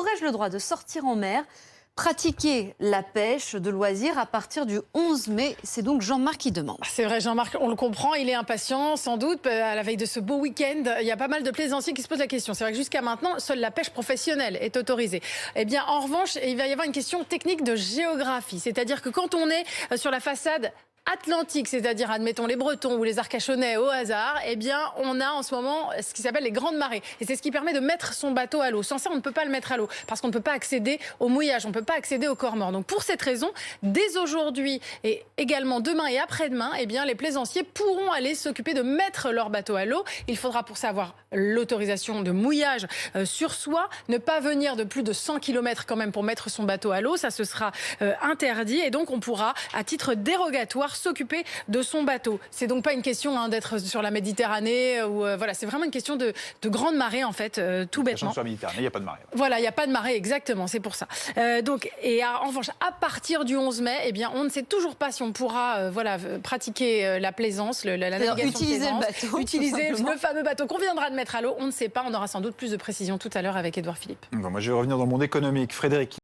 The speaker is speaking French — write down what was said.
aurais-je le droit de sortir en mer, pratiquer la pêche de loisirs à partir du 11 mai? C'est donc Jean-Marc qui demande. C'est vrai, Jean-Marc, on le comprend, il est impatient, sans doute. À la veille de ce beau week-end, il y a pas mal de plaisanciers qui se posent la question. C'est vrai que jusqu'à maintenant, seule la pêche professionnelle est autorisée. Eh bien, en revanche, il va y avoir une question technique de géographie. C'est-à-dire que quand on est sur la façade atlantique, c'est-à-dire, admettons, les Bretons ou les Arcachonnais au hasard, eh bien, on a en ce moment ce qui s'appelle les grandes marées. Et c'est ce qui permet de mettre son bateau à l'eau. Sans ça, on ne peut pas le mettre à l'eau parce qu'on ne peut pas accéder au mouillage, on ne peut pas accéder au corps mort. Donc, pour cette raison, dès aujourd'hui et également demain et après-demain, eh bien, les plaisanciers pourront aller s'occuper de mettre leur bateau à l'eau. Il faudra pour ça avoir l'autorisation de mouillage sur soi, ne pas venir de plus de 100 km quand même pour mettre son bateau à l'eau. Ça, ce sera interdit et donc on pourra, à titre dérogatoire, s'occuper de son bateau. C'est donc pas une question d'être sur la Méditerranée ou voilà, c'est vraiment une question de grande marée en fait, tout bêtement. Sur la Méditerranée, il n'y a pas de marée. Voilà, il n'y a pas de marée, exactement, c'est pour ça. En revanche, à partir du 11 mai, eh bien, on ne sait toujours pas si on pourra pratiquer la plaisance, la navigation utiliser plaisance, le bateau, utiliser le fameux bateau qu'on viendra de mettre à l'eau. On ne sait pas, on aura sans doute plus de précisions tout à l'heure avec Édouard Philippe. Bon, moi, je vais revenir dans le monde économique. Frédéric.